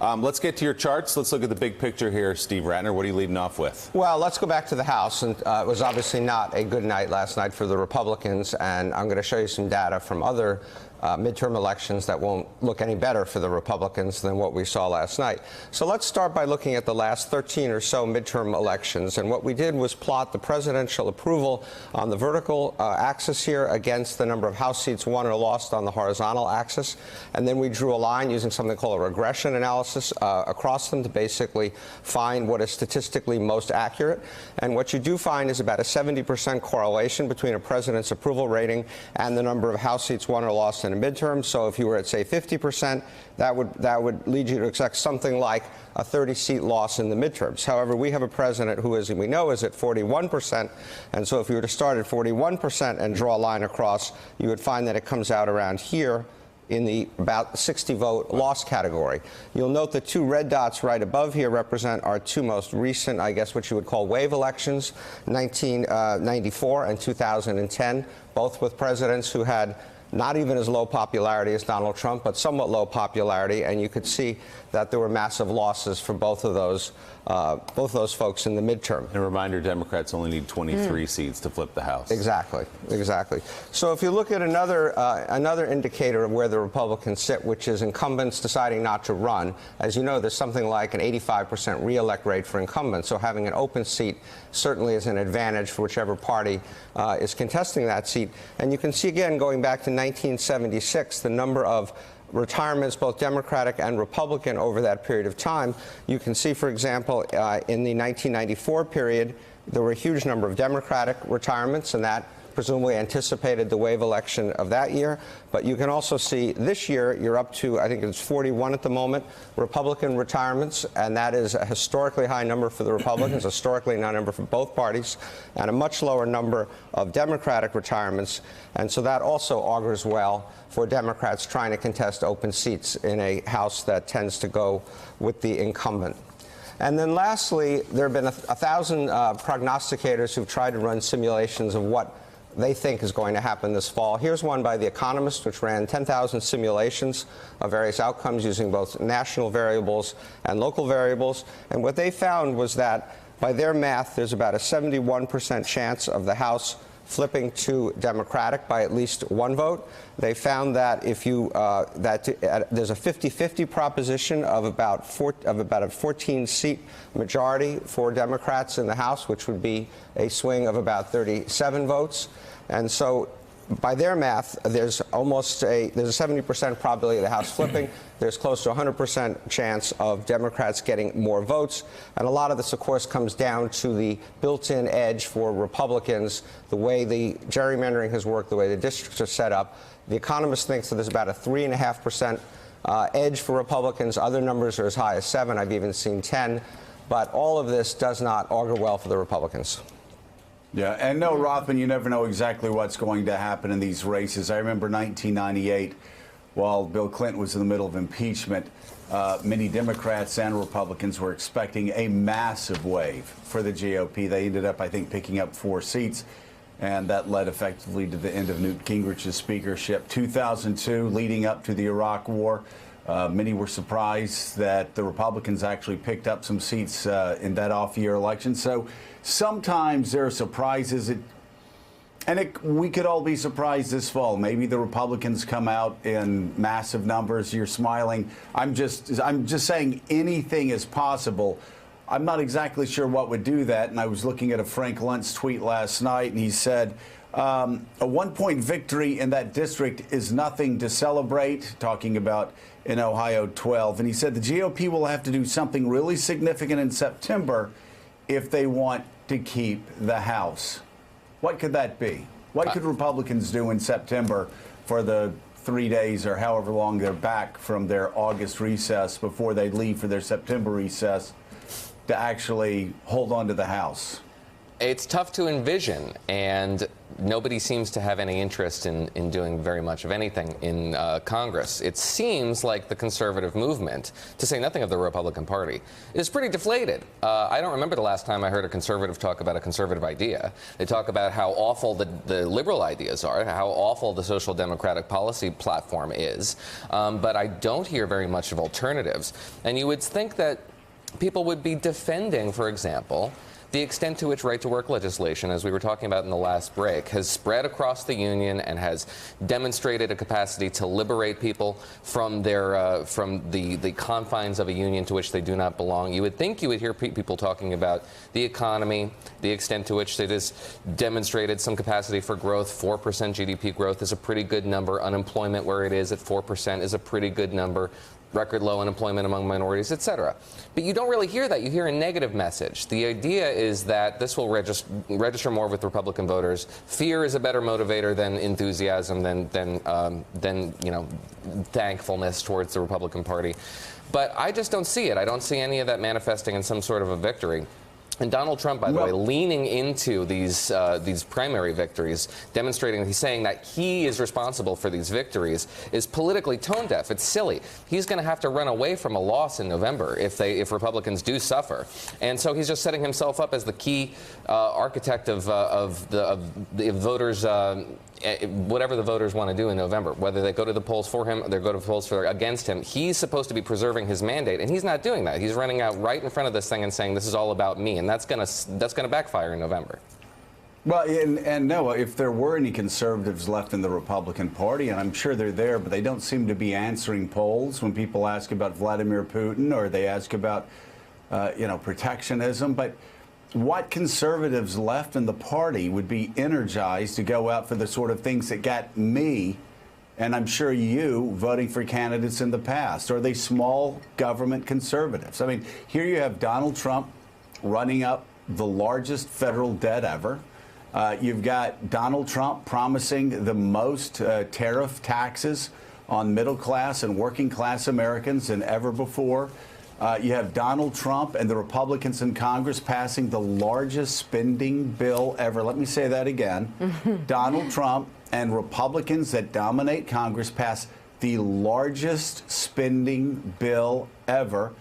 Let's get to your charts. Let's look at the big picture here, Steve Rattner. What are you leading off with? Well, let's go back to the House. And it was obviously not a good night last night for the Republicans. And I'm going to show you some data from other midterm elections that won't look any better for the Republicans than what we saw last night. So let's start by looking at the last 13 or so midterm elections. And what we did was plot the presidential approval on the vertical axis here against the number of House seats won or lost on the horizontal axis. And then we drew a line using something called a regression analysis across them to basically find what is statistically most accurate. And what you do find is about a 70% correlation between a president's approval rating and the number of House seats won or lost in a midterm. So if you were at, say, 50%, that would lead you to expect something like a 30-seat loss in the midterms. However, we have a president who, as we know, is at 41%. And so if you were to start at 41% and draw a line across, you would find that it comes out around here in the about 60-vote loss category. You'll note the two red dots right above here represent our two most recent, I guess what you would call wave elections, 1994 and 2010, both with presidents who had not even as low popularity as Donald Trump, but somewhat low popularity, and you could see that there were massive losses for both of those folks in the midterm. And a reminder, Democrats only need 23 seats to flip the House. Exactly, exactly. So if you look at another indicator of where the Republicans sit, which is incumbents deciding not to run, as you know, there's something like an 85% re-elect rate for incumbents, so having an open seat certainly is an advantage for whichever party is contesting that seat. And you can see, again, going back to 1976, the number of retirements, both Democratic and Republican, over that period of time. You can see, for example, in the 1994 period, there were a huge number of Democratic retirements, and that presumably anticipated the wave election of that year. But you can also see this year, you're up to, I think it's 41 at the moment, Republican retirements, and that is a historically high number for the Republicans, historically high number for both parties, and a much lower number of Democratic retirements. And so that also augurs well for Democrats trying to contest open seats in a House that tends to go with the incumbent. And then lastly, there have been 1,000 prognosticators who've tried to run simulations of what they think is going to happen this fall. Here's one by The Economist, which ran 10,000 simulations of various outcomes using both national variables and local variables. And what they found was that, by their math, there's about a 71% chance of the House flipping to Democratic by at least one vote. They found that if you there's a 50-50 proposition of about a 14-seat majority for Democrats in the House, which would be a swing of about 37 votes. And so, by their math, there's a 70% probability of the House flipping. There's close to 100% chance of Democrats getting more votes. And a lot of this, of course, comes down to the built-in edge for Republicans, the way the gerrymandering has worked, the way the districts are set up. The Economist thinks that there's about a 3.5% edge for Republicans. Other numbers are as high as 7. I've even seen 10. But all of this does not augur well for the Republicans. Yeah, and no, Rothman, you never know exactly what's going to happen in these races. I remember 1998, while Bill Clinton was in the middle of impeachment, many Democrats and Republicans were expecting a massive wave for the GOP. They ended up, I think, picking up 4 seats, and that led effectively to the end of Newt Gingrich's speakership. 2002, leading up to the Iraq War, many were surprised that the Republicans actually picked up some seats in that off-year election. So sometimes there are surprises, we could all be surprised this fall. Maybe the Republicans come out in massive numbers. You're smiling. I'm just saying anything is possible. I'm not exactly sure what would do that. And I was looking at a Frank Luntz tweet last night, and he said, a 1-point victory in that district is nothing to celebrate, talking about in Ohio 12. And he said the GOP will have to do something really significant in September if they want to keep the House. What could that be? What could Republicans do in September for the 3 days or however long they're back from their August recess before they leave for their September recess to actually hold on to the House? It's tough to envision, and nobody seems to have any interest in doing very much of anything in Congress. It seems like the conservative movement, to say nothing of the Republican Party, is pretty deflated. I don't remember the last time I heard a conservative talk about a conservative idea. They talk about how awful the liberal ideas are, how awful the social democratic policy platform is, but I don't hear very much of alternatives. And you would think that people would be defending, for example, the extent to which right-to-work legislation, as we were talking about in the last break, has spread across the union and has demonstrated a capacity to liberate people from the confines of a union to which they do not belong. You would think you would hear people talking about the economy, the extent to which it has demonstrated some capacity for growth. 4% GDP growth is a pretty good number. Unemployment where it is at 4% is a pretty good number. Record low unemployment among minorities, etc. But you don't really hear that. You hear a negative message. The idea is that this will register more with Republican voters. Fear is a better motivator than enthusiasm, than thankfulness towards the Republican Party. But I just don't see it. I don't see any of that manifesting in some sort of a victory. And Donald Trump, by the way, leaning into these primary victories, demonstrating, he's saying that he is responsible for these victories, is politically tone deaf. It's silly. He's going to have to run away from a loss in November if Republicans do suffer. And so he's just setting himself up as the key architect of the voters. Whatever the voters want to do in November, whether they go to the polls for him or they go to the polls against him, he's supposed to be preserving his mandate, and he's not doing that. He's running out right in front of this thing and saying, this is all about me, and that's gonna backfire in November. Well, and Noah, if there were any conservatives left in the Republican Party, and I'm sure they're there, but they don't seem to be answering polls when people ask about Vladimir Putin or they ask about, protectionism, but what conservatives left in the party would be energized to go out for the sort of things that got me, and I'm sure you, voting for candidates in the past? Are they small government conservatives? I mean, here you have Donald Trump running up the largest federal debt ever. You've got Donald Trump promising the most tariff taxes on middle class and working class Americans than ever before. You have Donald Trump and the Republicans in Congress passing the largest spending bill ever. Let me say that again. Donald Trump and Republicans that dominate Congress pass the largest spending bill ever.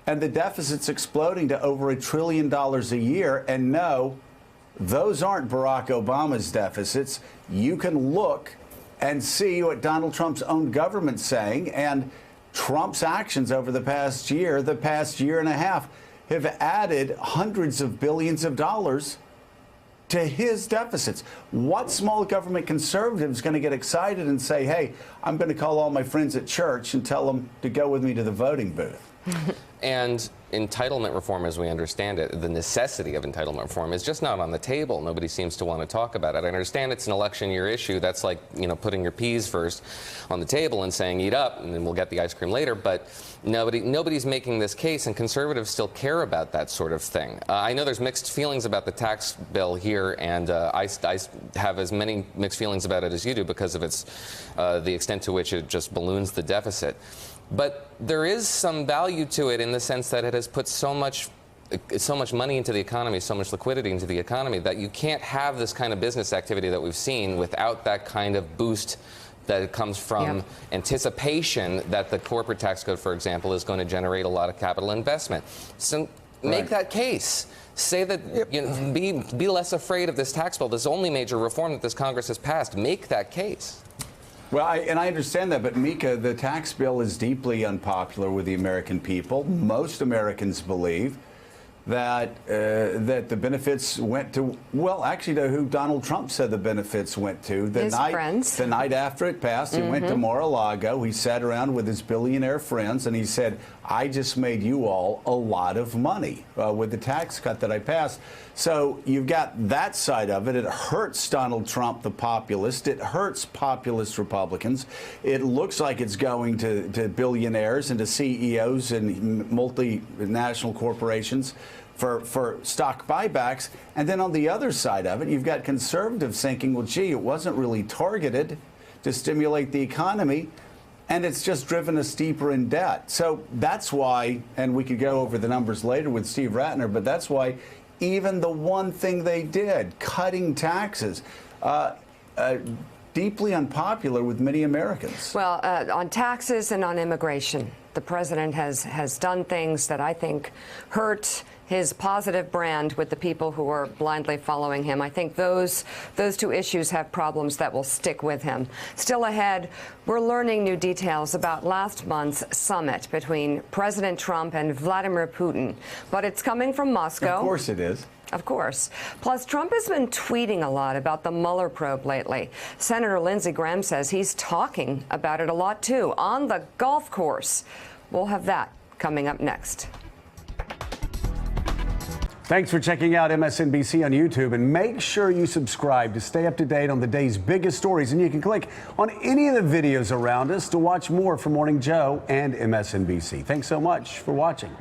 And the deficit's exploding to over $1 trillion a year. And no, those aren't Barack Obama's deficits. You can look and see what Donald Trump's own government's saying. And Trump's actions over the past year and a half, have added hundreds of billions of dollars to his deficits. What small government conservative is going to get excited and say, hey, I'm going to call all my friends at church and tell them to go with me to the voting booth? And entitlement reform, as we understand it, the necessity of entitlement reform is just not on the table. Nobody seems to want to talk about it. I understand it's an election year issue. That's like, putting your peas first on the table and saying eat up, and then we'll get the ice cream later. But nobody's making this case, and conservatives still care about that sort of thing. I know there's mixed feelings about the tax bill here, and I have as many mixed feelings about it as you do because of the extent to which it just balloons the deficit. But there is some value to it in the sense that it has put so much money into the economy, so much liquidity into the economy, that you can't have this kind of business activity that we've seen without that kind of boost that comes from anticipation that the corporate tax code, for example, is going to generate a lot of capital investment. So make that case. Say that, be less afraid of this tax bill. This is the only major reform that this Congress has passed. Make that case. Well, I understand that, but Mika, the tax bill is deeply unpopular with the American people. Most Americans believe that the benefits went to, well, actually, to who Donald Trump said the benefits went to. His friends. The night after it passed, he went to Mar-a-Lago. He sat around with his billionaire friends, and he said, I just made you all a lot of money with the tax cut that I passed. So you've got that side of it. It hurts Donald Trump, the populist. It hurts populist Republicans. It looks like it's going to billionaires and to CEOs and multinational corporations for stock buybacks. And then on the other side of it, you've got conservatives thinking, well, gee, it wasn't really targeted to stimulate the economy, and it's just driven us deeper in debt. So that's why, and we could go over the numbers later with Steve Rattner, but that's why even the one thing they did, cutting taxes, deeply unpopular with many Americans. Well, on taxes and on immigration, the president has done things that I think hurt his positive brand with the people who are blindly following him. I think those two issues have problems that will stick with him. Still ahead, we're learning new details about last month's summit between President Trump and Vladimir Putin. But it's coming from Moscow. Of course it is. Of course. Plus, Trump has been tweeting a lot about the Mueller probe lately. Senator Lindsey Graham says he's talking about it a lot, too, on the golf course. We'll have that coming up next. Thanks for checking out MSNBC on YouTube, and make sure you subscribe to stay up to date on the day's biggest stories. And you can click on any of the videos around us to watch more from Morning Joe and MSNBC. Thanks so much for watching.